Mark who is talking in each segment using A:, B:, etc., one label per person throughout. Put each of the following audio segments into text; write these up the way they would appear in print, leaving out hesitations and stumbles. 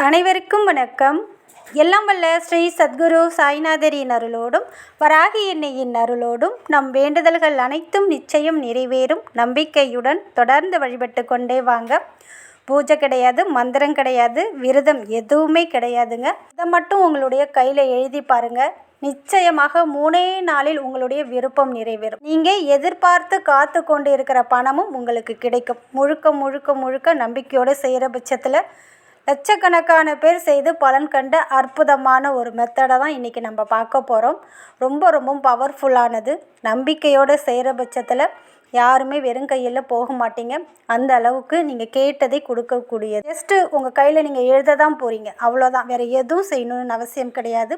A: அனைவருக்கும் வணக்கம். எல்லாம் வல்ல ஸ்ரீ சத்குரு சாய்நாதரின் அருளோடும் வராகி எண்ணெயின் அருளோடும் நம் வேண்டுதல்கள் அனைத்தும் நிச்சயம் நிறைவேறும் நம்பிக்கையுடன் தொடர்ந்து வழிபட்டு கொண்டே வாங்க. பூஜை கிடையாது, மந்திரம் கிடையாது, விரதம் எதுவுமே கிடையாதுங்க. இதை மட்டும் உங்களுடைய கையில் எழுதி பாருங்கள். நிச்சயமாக 3 நாளில் உங்களுடைய விருப்பம் நிறைவேறும். நீங்கள் எதிர்பார்த்து காத்து கொண்டு இருக்கிற பணமும் உங்களுக்கு கிடைக்கும். முழுக்க முழுக்க முழுக்க நம்பிக்கையோடு செய்கிற பட்சத்தில் லட்சக்கணக்கான பேர் செய்து பலன் கண்ட அற்புதமான ஒரு மெத்தடை தான் இன்றைக்கி நம்ம பார்க்க போகிறோம். ரொம்ப பவர்ஃபுல்லானது. நம்பிக்கையோடு செய்கிற பட்சத்தில் யாருமே வெறும் கையில் போக மாட்டீங்க. அந்த அளவுக்கு நீங்கள் கேட்டதை கொடுக்கக்கூடியது. ஜஸ்ட்டு உங்கள் கையில் நீங்கள் எழுத தான் போகிறீங்க, அவ்வளோதான். வேறு எதுவும் செய்யணும்னு அவசியம் கிடையாது.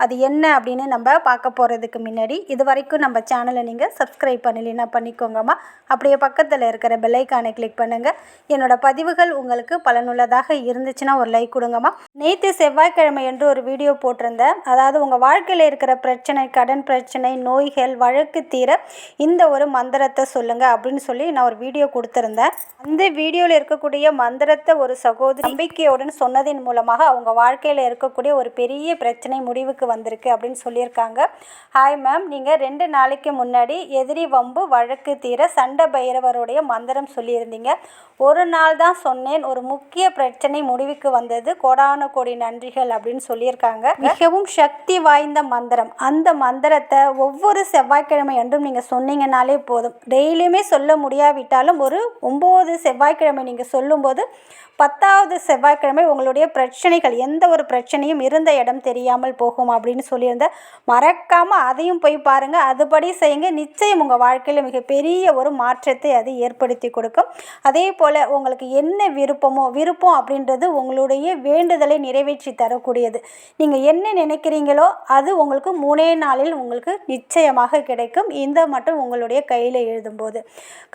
A: அது என்ன அப்படின்னு நம்ம பார்க்க போகிறதுக்கு முன்னாடி இது வரைக்கும் நம்ம சேனலை நீங்கள் சப்ஸ்கிரைப் பண்ணலைன்னா பண்ணிக்கோங்கம்மா. அப்படியே பக்கத்தில் இருக்கிற பெல்லைக்கானை கிளிக் பண்ணுங்கள். என்னோடய பதிவுகள் உங்களுக்கு பலனுள்ளதாக இருந்துச்சுன்னா ஒரு லைக் கொடுங்கம்மா. நேற்று செவ்வாய்க்கிழமை என்று ஒரு வீடியோ போட்டிருந்தேன். அதாவது உங்கள் வாழ்க்கையில் இருக்கிற பிரச்சனை, கடன் பிரச்சனை, நோய்கள், வழக்கு தீர இந்த ஒரு மந்திரத்தை சொல்லுங்கள் அப்படின்னு சொல்லி நான் ஒரு வீடியோ கொடுத்துருந்தேன். அந்த வீடியோவில் இருக்கக்கூடிய மந்திரத்தை ஒரு சகோதரி நம்பிக்கையுடன் சொன்னதின் மூலமாக அவங்க வாழ்க்கையில் இருக்கக்கூடிய ஒரு பெரிய பிரச்சனை முடிவுக்கு வந்திருக்கு அப்படின்னு சொல்லியிருக்காங்க. ஹாய் மேம், நீங்கள் 2 நாளைக்கு முன்னாடி எதிரி வம்பு வழக்கு தீர சண்டை பைரவருடைய மந்திரம் சொல்லியிருந்தீங்க. ஒரு நாள் தான் சொன்னேன், ஒரு முக்கிய பிரச்சனை முடிவுக்கு வந்தது. கோடான கோடி நன்றிகள் அப்படின்னு சொல்லியிருக்காங்க. மிகவும் சக்தி வாய்ந்த மந்திரம். அந்த மந்திரத்தை ஒவ்வொரு செவ்வாய்க்கிழமை என்றும் நீங்கள் சொன்னீங்கன்னாலே போதும். டெய்லியுமே சொல்ல முடியாவிட்டாலும் ஒரு 9 செவ்வாய்க்கிழமை நீங்கள் சொல்லும்போது 10வது செவ்வாய்க்கிழமை உங்களுடைய பிரச்சனைகள், எந்த ஒரு பிரச்சனையும் இருந்த இடம் தெரியாமல் போகும் அப்படின்னு சொல்லியிருந்தேன். மறக்காமல் அதையும் போய் பாருங்கள், அதுபடி செய்யுங்க. நிச்சயம் உங்கள் வாழ்க்கையில் மிகப்பெரிய ஒரு மாற்றத்தை அது ஏற்படுத்தி கொடுக்கும். அதே போல் உங்களுக்கு என்ன விருப்பம் அப்படின்றது உங்களுடைய வேண்டுதலை நிறைவேற்றி தரக்கூடியது. நீங்கள் என்ன நினைக்கிறீங்களோ அது உங்களுக்கு 3 நாளில் உங்களுக்கு நிச்சயமாக கிடைக்கும். இந்த மட்டும் உங்களுடைய கையில் எழுதும்போது,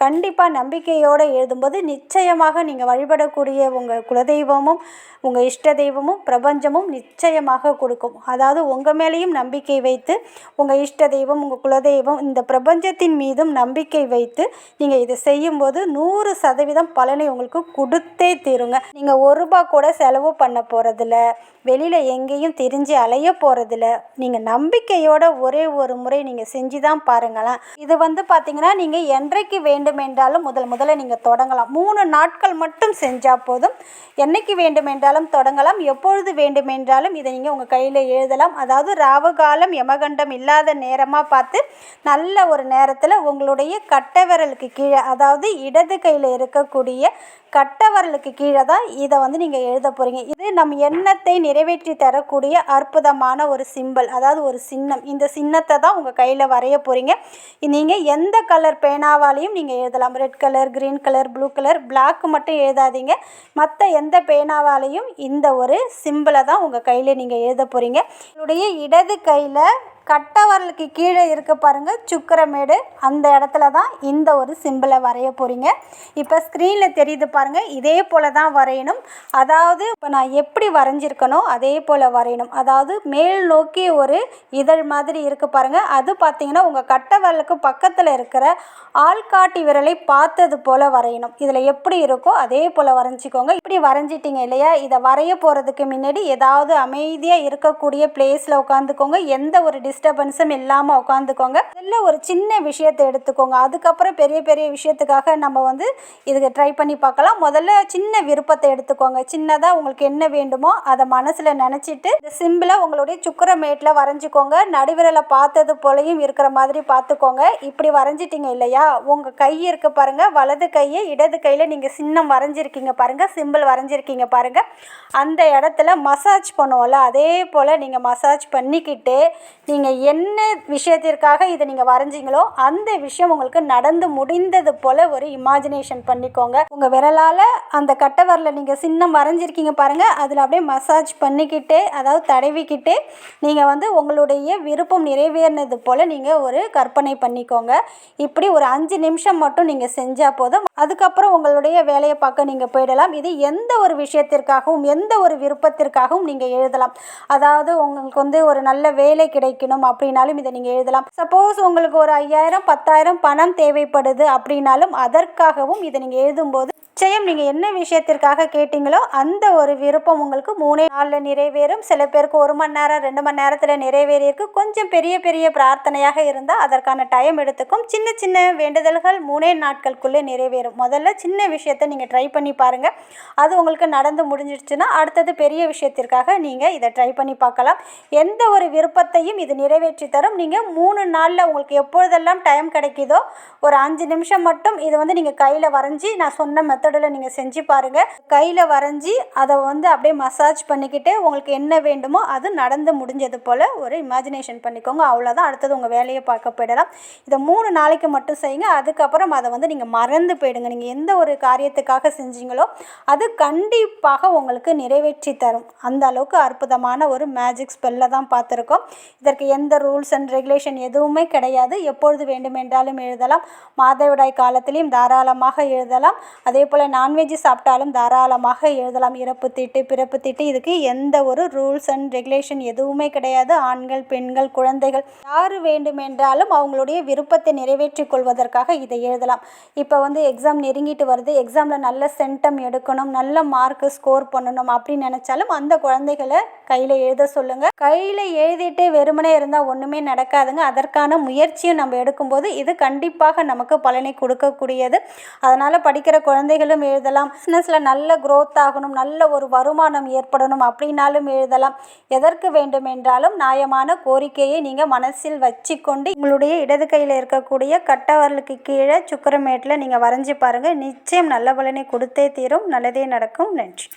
A: கண்டிப்பாக நம்பிக்கையோடு எழுதும்போது நிச்சயமாக நீங்கள் வழிபடக்கூடிய உங்கள் குலதெய்வமும் உங்கள் இஷ்ட தெய்வமும் பிரபஞ்சமும் நிச்சயமாக கொடுக்கும். அதாவது உங்கள் மேலேயும் நம்பிக்கை வைத்து, உங்கள் இஷ்ட தெய்வம், உங்கள் குலதெய்வம், இந்த பிரபஞ்சத்தின் மீதும் நம்பிக்கை வைத்து நீங்கள் இதை செய்யும்போது 100% பலனை உங்களுக்கு கொடுத்தே தீருங்க. நீங்கள் ₹1 கூட செலவு பண்ண போகிறதில்ல, வெளியில் எங்கேயும் திரிஞ்சு அலைய போகிறதில்ல. நீங்கள் நம்பிக்கையோட ஒரே ஒரு முறை நீங்கள் செஞ்சு தான் பாருங்களேன். இது பார்த்தீங்கன்னா நீங்கள் என்றைக்கு வேண்டுமென்றாலும் முதல்ல நீங்கள் தொடங்கலாம். 3 நாட்கள் மட்டும் செஞ்சால் போதும். என்னைக்கு வேண்டுமென்றாலும் தொடங்கலாம், எப்பொழுது வேண்டுமென்றாலும் இதை நீங்கள் உங்கள் கையில் எழுதலாம். அதாவது ராவுகாலம் யமகண்டம் இல்லாத நேரமாக பார்த்து நல்ல ஒரு நேரத்தில் உங்களுடைய கட்டைவிரலுக்கு கீழே, அதாவது இடது கையில் இருக்கக்கூடிய கட்டைவிரலுக்கு கீழே தான் இதை நீங்கள் எழுத போகிறீங்க. இது நம் எண்ணத்தை நிறைவேற்றி தரக்கூடிய அற்புதமான ஒரு சிம்பல், அதாவது ஒரு சின்னம். இந்த சின்னத்தை தான் உங்கள் கையில் வரைய போகிறீங்க. நீங்கள் எந்த கலர் பேனாவாலையும் நீங்கள் எழுதலாம். Red colour, green colour, blue colour, black மட்டும் எழுதாதீங்க. மற்ற எந்த பேனாவாலையும் இந்த ஒரு சிம்பிளை தான் உங்கள் கையில் நீங்கள் எழுத போகிறீங்க. உங்களுடைய இடது கையில் கட்டைவிரலுக்கு கீழே இருக்க பாருங்கள் சுக்கிரமேடு, அந்த இடத்துல தான் இந்த ஒரு சிம்பிளை வரைய போகிறீங்க. இப்போ ஸ்க்ரீனில் தெரியுது பாருங்கள், இதே போல் தான் வரையணும். அதாவது இப்போ நான் எப்படி வரைஞ்சிருக்கணும் அதே போல் வரையணும். அதாவது மேல் நோக்கி ஒரு இதழ் மாதிரி இருக்குது பாருங்கள், அது பார்த்திங்கன்னா உங்கள் கட்டைவிரலுக்கு பக்கத்தில் இருக்கிற ஆள்காட்டி விரலை பார்த்தது போல் வரையணும். இதில் எப்படி இருக்கோ அதே போல் வரைஞ்சிக்கோங்க. இப்படி வரைஞ்சிட்டிங்க இல்லையா, இதை வரைய போகிறதுக்கு முன்னாடி ஏதாவது அமைதியாக இருக்கக்கூடிய பிளேஸில் உட்காந்துக்கோங்க. எந்த ஒரு டிஸ்டர்பன்ஸும் இல்லாமல் உட்காந்துக்கோங்க. இதில் ஒரு சின்ன விஷயத்தை எடுத்துக்கோங்க. அதுக்கப்புறம் பெரிய விஷயத்துக்காக நம்ம இதுக்கு ட்ரை பண்ணி பார்க்கலாம். முதல்ல சின்ன விருப்பத்தை எடுத்துக்கோங்க. சின்னதாக உங்களுக்கு என்ன வேண்டுமோ அதை மனசில் நினச்சிட்டு இந்த சிம்பிளை உங்களுடைய சுக்கிரமேட்டில் வரைஞ்சிக்கோங்க. நடுவிரலை பார்த்தது போலையும் இருக்கிற மாதிரி பார்த்துக்கோங்க. இப்படி வரைஞ்சிட்டிங்க இல்லையா, உங்கள் கை இருக்குது பாருங்கள், வலது கையை இடது கையில் நீங்கள் சின்னம் வரைஞ்சிருக்கீங்க பாருங்கள், சிம்பிள் வரைஞ்சிருக்கீங்க பாருங்கள். அந்த இடத்துல மசாஜ் பண்ணுவோம்ல, அதே போல் நீங்கள் மசாஜ் பண்ணிக்கிட்டு நீங்கள் என்ன விஷயத்திற்காக இதை நீங்கள் வரைஞ்சிங்களோ அந்த விஷயம் உங்களுக்கு நடந்து முடிந்தது போல் ஒரு இமேஜினேஷன் பண்ணிக்கோங்க. உங்கள் விரலால் அந்த கட்டைவிரலை நீங்கள் சின்னம் வரைஞ்சிருக்கீங்க பாருங்கள், அதில் அப்படியே மசாஜ் பண்ணிக்கிட்டே, அதாவது தடவிக்கிட்டே நீங்கள் உங்களுடைய விருப்பம் நிறைவேறினது போல் நீங்கள் ஒரு கற்பனை பண்ணிக்கோங்க. இப்படி ஒரு 5 நிமிஷம் மட்டும் நீங்கள் செஞ்சால் போதும். அதுக்கப்புறம் உங்களுடைய வேலையை பார்க்க நீங்கள் போயிடலாம். இது எந்த ஒரு விஷயத்திற்காகவும் எந்த ஒரு விருப்பத்திற்காகவும் நீங்கள் எழுதலாம். அதாவது உங்களுக்கு ஒரு நல்ல வேலை கிடைக்கணும் அப்படின்னாலும் இதை நீங்கள் எழுதலாம். சப்போஸ் உங்களுக்கு ஒரு 5000 10,000 பணம் தேவைப்படுது அப்படின்னாலும் அதற்காகவும் இதை நீங்கள் எழுதும்போது நிச்சயம் நீங்கள் என்ன விஷயத்திற்காக கேட்டிங்களோ அந்த ஒரு விருப்பம் உங்களுக்கு 3 நாளில் நிறைவேறும். சில பேருக்கு 1 மணி நேரம் 2 மணி நேரத்தில் நிறைவேறியிருக்கு. கொஞ்சம் பெரிய பெரிய பிரார்த்தனையாக இருந்தால் அதற்கான டைம் எடுத்துக்கும். சின்ன சின்ன வேண்டுதல்கள் 3 நாட்களுக்குள்ளே நிறைவேறும். முதல்ல சின்ன விஷயத்தை நீங்கள் ட்ரை பண்ணி பாருங்கள். அது உங்களுக்கு நடந்து முடிஞ்சிடுச்சுன்னா அடுத்தது பெரிய விஷயத்திற்காக நீங்கள் இதை ட்ரை பண்ணி பார்க்கலாம். எந்த ஒரு விருப்பத்தையும் இது நிறைவேற்றி தரும். நீங்கள் 3 நாளில் உங்களுக்கு எப்பொழுதெல்லாம் டைம் கிடைக்குதோ ஒரு 5 நிமிஷம் மட்டும் இதை நீங்கள் கையில் வரைஞ்சி நான் சொன்ன மெத்தடில் நீங்கள் செஞ்சு பாருங்கள். கையில் வரைஞ்சி அதை அப்படியே மசாஜ் பண்ணிக்கிட்டு உங்களுக்கு என்ன வேண்டுமோ அது நடந்து முடிஞ்சது போல் ஒரு இமேஜினேஷன் பண்ணிக்கோங்க. அவ்வளோதான். அடுத்தது உங்கள் வேலையை பார்க்க போயிடலாம். இதை 3 நாளைக்கு மட்டும் செய்யுங்க. அதுக்கப்புறம் அதை நீங்கள் மறந்து போயிடுங்க. நீங்கள் எந்த ஒரு காரியத்துக்காக செஞ்சீங்களோ அது கண்டிப்பாக உங்களுக்கு நிறைவேற்றி தரும். அந்த அளவுக்கு அற்புதமான ஒரு மேஜிக் ஸ்பெல்லை தான் பார்த்துருக்கோம். இதற்கு எந்த ரூல்ஸ் அண்ட் ரெகுலேஷன் எதுவுமே கிடையாது. எப்பொழுது வேண்டுமென்றாலும் எழுதலாம். மாதவிடாய் காலத்திலையும் தாராளமாக எழுதலாம். அதே போல் நான்வெஜ் சாப்பிட்டாலும் தாராளமாக எழுதலாம். இறப்பு தீட்டு பிறப்பு தீட்டு இதுக்கு எந்த ஒரு ரூல்ஸ் அண்ட் ரெகுலேஷன் எதுவுமே கிடையாது. ஆண்கள் பெண்கள் குழந்தைகள் யார் வேண்டுமென்றாலும் அவங்களுடைய விருப்பத்தை நிறைவேற்றிக் கொள்வதற்காக இதை எழுதலாம். இப்போ எக்ஸாம் நெருங்கிட்டு வருது. எக்ஸாமில் நல்ல சென்டம் எடுக்கணும், நல்ல மார்க்கு ஸ்கோர் பண்ணணும் அப்படின்னு நினச்சாலும் அந்த குழந்தைகளை கையில் எழுத சொல்லுங்கள். கையில் எழுதிட்டு வெறுமனே இருந்தால் ஒன்றுமே நடக்காதுங்க. அதற்கான முயற்சியும் நம்ம எடுக்கும்போது இது கண்டிப்பாக நமக்கு பலனை கொடுக்கக்கூடியது. அதனால் படிக்கிற குழந்தைகளும் எழுதலாம். பிஸ்னஸில் நல்ல க்ரோத் ஆகணும், நல்ல ஒரு வருமானம் ஏற்படணும் அப்படின்னாலும் எழுதலாம். எதற்கு வேண்டுமென்றாலும் நியாயமான கோரிக்கையை நீங்கள் மனசில் வச்சுக்கொண்டு உங்களுடைய இடது கையில் இருக்கக்கூடிய கட்டவரலுக்கு கீழே சுக்கிரமேட்டில் நீங்கள் வரைஞ்சி பாருங்கள். நிச்சயம் நல்ல பலனை கொடுத்தே தீரும். நல்லதே நடக்கும். நன்றி.